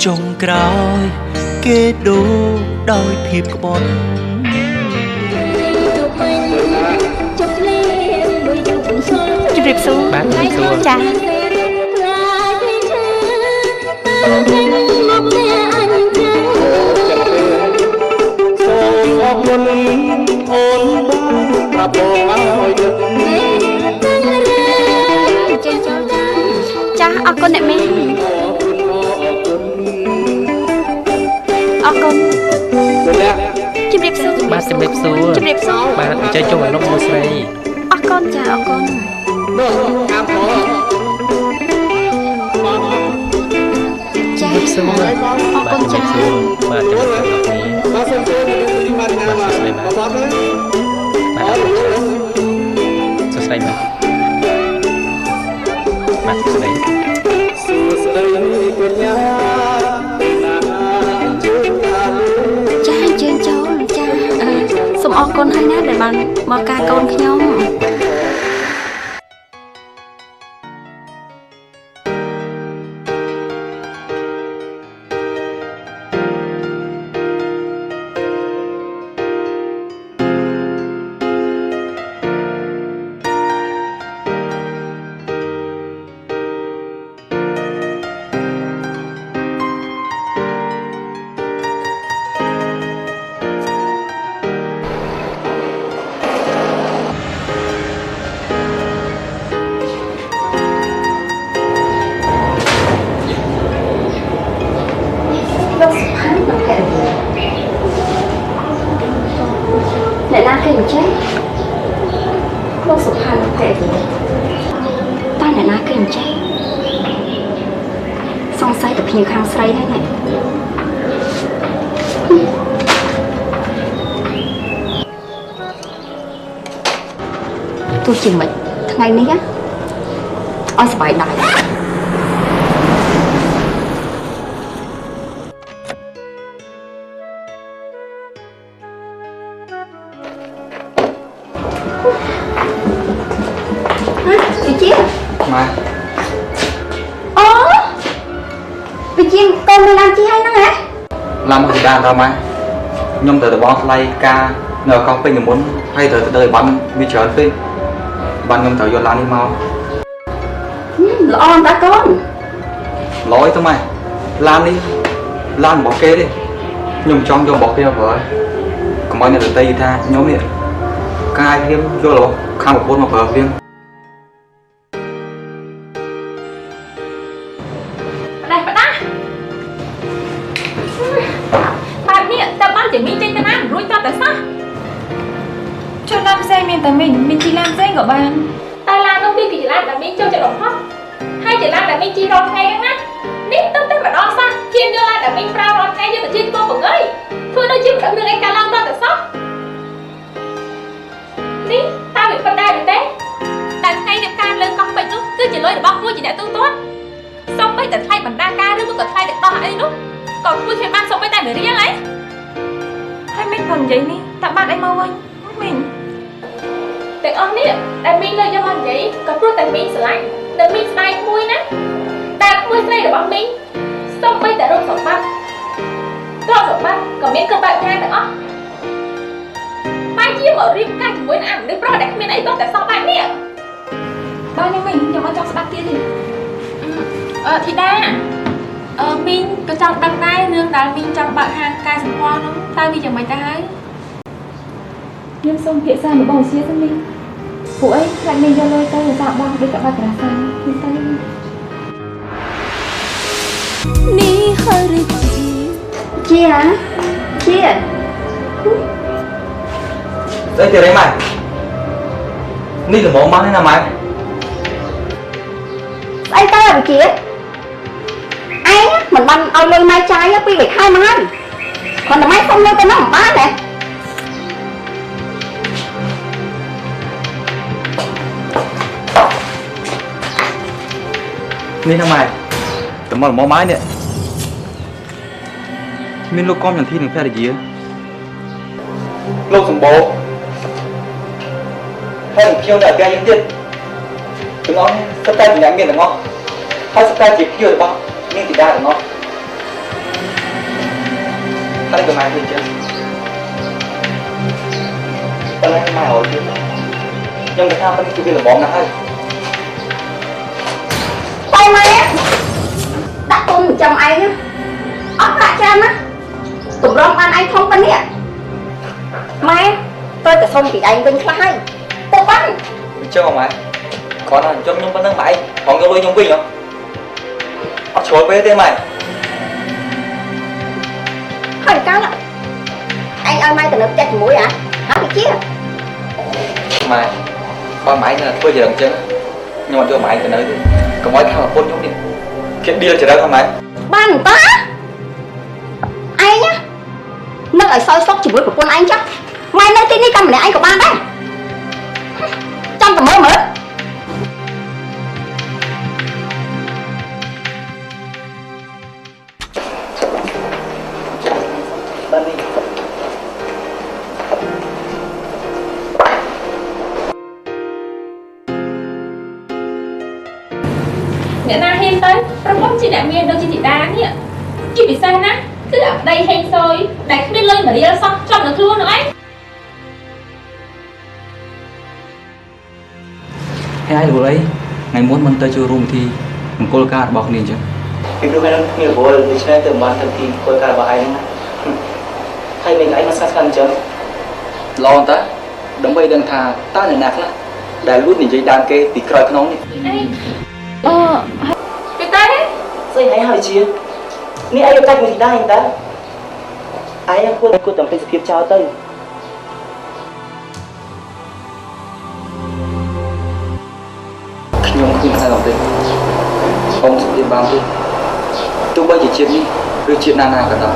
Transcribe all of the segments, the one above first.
ចុងក្រោយគេដូរដោយភាពក្បត់ជម្រាបសួរបាទជម្រាបសួរចាអរគុណអូនប្រាប់បងឲ្យដឹងចាអរគុណអ្នកមីអរគុណជម្រាបសួរ បាទជម្រាបសួរ ជម្រាបសួរ បាទអញ្ជើញចូលមកលោកមួយស្រី អរគុណចាអរគុណចា សួរ អរគុណចា បាទជម្រាបសួរលោកនេះ បាទសូមជម្រាបសួរទីបានណាបាទបាទសួស្តីបាទបាទសួស្តី សួស្តីកញ្ញាចាអញ្ជើញចូលចាសូមអរគុណហើយណាដែលបានមកការកូនខ្ញុំលោកសុផាន់មកកែអ្នកណាគេអញ្ចឹងលោកសុផាន់មកកែតើអ្នកណាគេអញ្ចឹងសង្ស័យតែភ្ញៀវខាងស្រីហើយណែទោះជាមិនថ្ងៃនេះឲ្យសប្បាយដែរវិជាម៉ែអូវិជាកូនមានឡានជីហើយហ្នឹងហ៎ឡាំពីដានដល់ម៉ែខ្ញុំទៅបងថ្លៃការនៅកោះពេញមុនហើយទៅទៅបានវាច្រើនពេកបានខ្ញុំត្រូវយកឡាននេះមកល្អណាស់តាកូនឡយទៅម៉ែឡាននេះឡានរបស់គេទេខ្ញុំចង់យករបស់គេមកប្រើកុំឲ្យអ្នកដទៃថាខ្ញុំនេះកាយធៀមយករបស់ខាងប្រពន្ធមកប្រើវិញបែបនេះតើបានជាមីចេញទៅណារួចតតែសោះចូលឡានផ្សេងមានតែមីងជីឡានផ្សេងក៏បានតែឡាននោះវាគឺជាឡានដែលមីងចូលចិត្តបំផុតហើយជាឡានដែលមីងជីរត់ថ្ងៃហ្នឹងណានេះទៅតែម្ដងសោះជាយកឡានដែលមីងប្រើរាល់ថ្ងៃយកទៅជីត្បូងបង្អើយធ្វើដូចជាមិនដឹងរឿងអីកើតឡើងតតែសោះនេះតើវាប៉ុណ្ណាទេតែថ្ងៃរៀបការលើកោះពេជ្រនោះគឺជាលុយរបស់មួយជាអ្នកទូទាត់សុំបីតែថ្លៃបណ្ដាការឬក៏ថ្លៃតែដោះអីនោះក៏គួរជាបានសុំបីតែមួយរៀងអីហើយមីងផងនិយាយនេះតើបានអីមកវិញមីងទាំងអស់នេះដែលមីងលើកយកមកនិយាយក៏ព្រោះតែមីងស្រឡាញ់និងមីងស្ដាយមួយណាតែមួយស្រីរបស់មីងសុំបីតែរូបសម្បត្តិទ្រព្យសម្បត្តិក៏មានគ្រប់បែបយ៉ាងទាំងអស់បែរជាមករៀបការជាមួយនឹងអាមនុស្សប្រុសដែលគ្មានអីទោះតែសោះបែបនេះបាទមីងខ្ញុំអត់ចង់ស្ដាប់ទៀតទេធីតាមីងក៏ចង់ដឹងដែររឿងដែលមីងចង់បើកហាងកែសម្ផស្សនោះតើវាយ៉ាងម៉េចទៅហើយខ្ញុំសូមពិភាក្សារបស់បងជាទៅមីងព្រោះអីខ្លាចមីងយកលុយទៅសាកបងដូចកបាត់ក្រាសាខ្ញុំទៅនេះហើយជាស្អីទៅរេម៉ែនេះល្មមមកនេះណាម៉ែស្អីទៅវិជាឯងមិនបានឲ្យលុយម៉ែចាយពី1ខែមកហើយគ្រាន់តែម៉ែសុំលុយទៅនោះមិនបានទេនេះណាម៉ែតែមកល្មមមកនេះមានលោកកុំយ៉ាងធីនឹងភរិយាលោកសម្បូរហើយភៀវនៅអគារយើងទៀតទាំងអស់ស្ទើរតែម្នាក់មានទាំងអស់ហើយស្ទើរតែជាភៀវរបស់នាងធីតាទាំងអស់ Thấy cái mai đi chứ. Tao lấy cái mai hồi chứ. Nhưng người ta vẫn chưa biết là bọn nào hết. Tay mẹ đã tung 100 anh á ớt lại cho em á tụi rong ăn anh không bánh nè mẹ tôi cả xong thì anh vinh khai tôi bánh Chứ không mày. Còn là cho nhung bánh nước mày. Còn cho lui nhung vinh không? Ốc chuối với tên mày. hơi cao lắm anh ơi mai từ nước chạy mũi hả hả bị chia Mày con mày là thôi giờ đằng chân. Nhưng mà cho mày từ nơi đi. Còn mỗi thằng là phôn nhung đi. Kiện đi là trở đâu hả mày? ban ta anh nhá nó lại soi sóc chỉ mũi của con anh chắc mai nơi tin đi cầm này anh của ban đấy trong tầm mơ mở Lên đi. Nghĩa na hen tới trong bóng chị đã miên đâu chị đá nhỉ chị bị sao nè cứ ở đây hen rồi đánh biết lên mà đi ra xong trong được luôn nữa ấy Hay ai được đấy. Ngày muốn mình tới chưa room thì mình cô ca bọc liền chứ. Việc lúc này nhiều bố là chơi từ bản thân thì coi cả bà ai nữa. Hay mình anh mà sát khăn chứ. Lo ta. Đóng bay đang thà ta là nạc lắm. Đại lúc nhìn dây đàn kê thì cởi cái nóng đi. cái tay đấy Dây hãy hỏi chia. Ni ai yêu cách mình thì đang anh ta. Ai em cô tầm phải kịp chào tới. Nhưng không hay lòng tin. Ông sẽ đi bao tin. Tôi bây giờ chuyện đi. Rồi chuyện nào cả tao.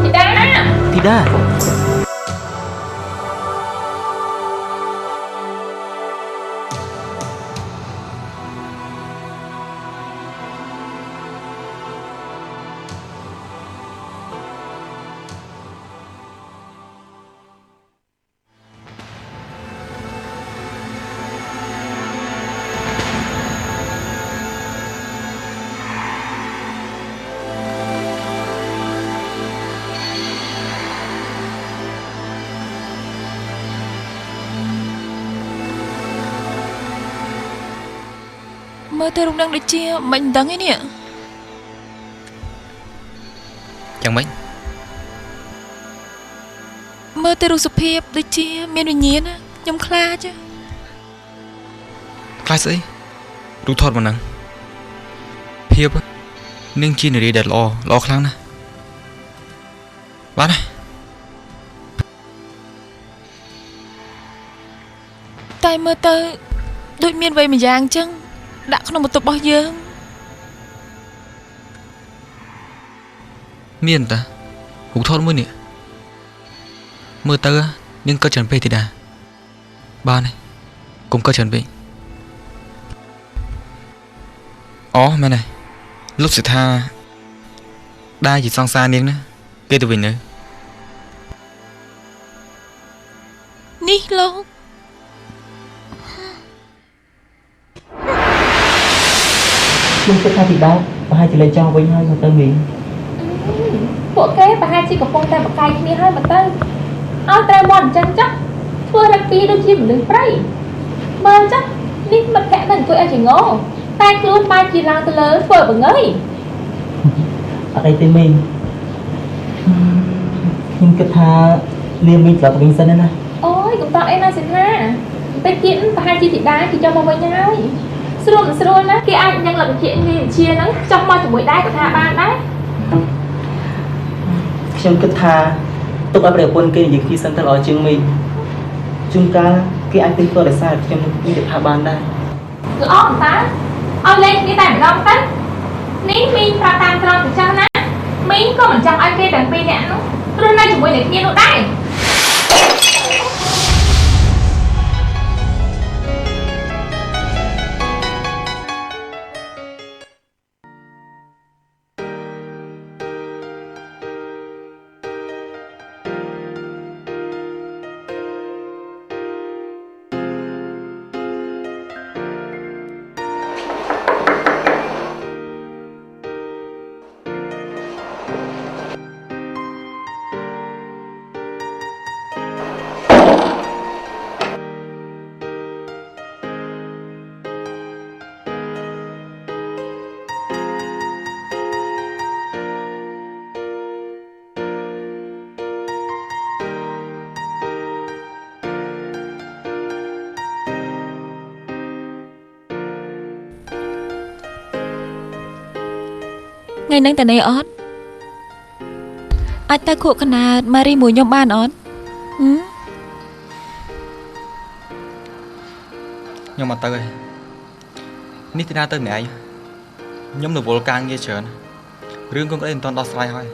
chị đá Tidak. Mơ tới lúc đang để chia mình đắng ấy nè Chẳng mấy mơ tới lúc sụp hiệp để chia miền bình nhiên á nhom kha chứ Class ấy Rú thọt mà nắng Hiệp á Nhưng chi này đi đẹp lo khăn nè Bác này tay mơ tới đôi miền vậy mà giang chăng đã không một tục bao giờ Miền ta Rú thọt mới nè Mơ tơ á Nhưng cơ trần bê thì đà Ba này Cùng cơ trần bê Ó mẹ này Lúc sẽ tha Đa gì xong xa niếng nữa Kê tụi mình nữa ní lâu Chúng sẽ thay thì đau. Và hai chị lại cho với hai người ta nghỉ. bộ kế và hai chị có phong tay một cây kia hai một tay ao tay mòn chân chắc thua ra pi đôi chim lưới prey mơ chắc nít mặt khẽ đằng tôi em chỉ ngó tay luôn ba chị lang từ lớn phở bằng ấy Ở đây tên mình. Nhưng cái tha liêm mình là mình sân đấy nè. ôi cũng tao em đang xin ha tay kiện và hai chị thì đá thì cho một với nhau sườn á cái anh nhân lần chuyện gì chia nó trong mọi buổi đá của thà ban đấy Trong cái tha tôi đã để quân kia những khi sân thật ở trường mình. Chúng ta cái anh tin tôi là sao trong những việc hạ bàn đây. cứ ôm ta ôm lên cái tay mình đông tất nín mình ra tam tròn từ chân á mình có mình trong anh kia đằng pin nè nó rồi nay chúng mình để kia nó đây ថ្ងៃហ្នឹងតើណែអត់អាចទៅខួបកណាតម៉ារីមួយខ្ញុំបានអត់ ខ្ញុំមកទៅហើយនេះទីណាទៅម្នាក់ឯងខ្ញុំរវល់ការងារច្រើនរឿងកូនក្តីមិនទាន់ដោះស្រាយហើយ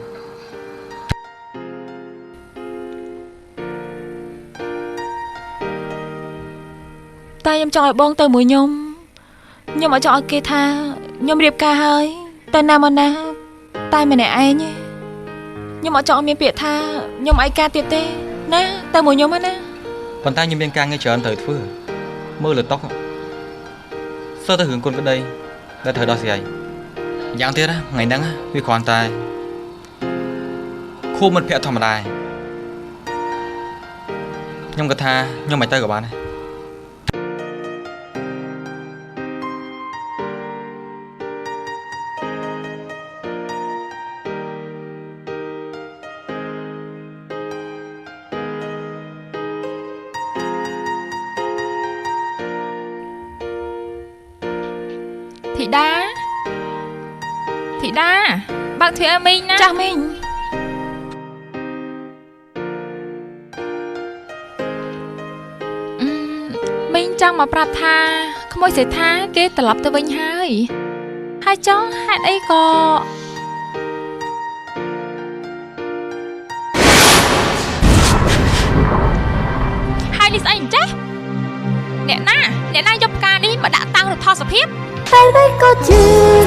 តែខ្ញុំចង់ឲ្យបងទៅមួយខ្ញុំអត់ចង់ឲ្យគេថាខ្ញុំរៀបការហើយទៅណាមកណាតែម្នាក់ឯងខ្ញុំអត់ចង់ឲ្យមានពាក្យថាខ្ញុំឯកាទៀតទេណាទៅមួយខ្ញុំណា ប៉ុន្តែខ្ញុំមានការងារច្រើនត្រូវធ្វើមើលលើតុកសើទៅរឿងកូនក្តីដែលត្រូវដោះស្រាយយ៉ាងទៀតថ្ងៃហ្នឹងវាគ្រាន់តែខួបមិត្តភក្តិធម្មតាខ្ញុំគិតថាខ្ញុំមិនទៅក៏បានដែរ ធីតាបើកទ្វារឲ្យមីងណា ចាស់មីង មីងចង់មកប្រាប់ថាក្មួយសេដ្ឋាគេត្រឡប់ទៅវិញហើយចង់ហេតុអីក៏ហើយនេះស្អីអញ្ចេះអ្នកណាយកផ្កានេះមកដាក់តាំងរដ្ឋសភា តែក៏ជឿ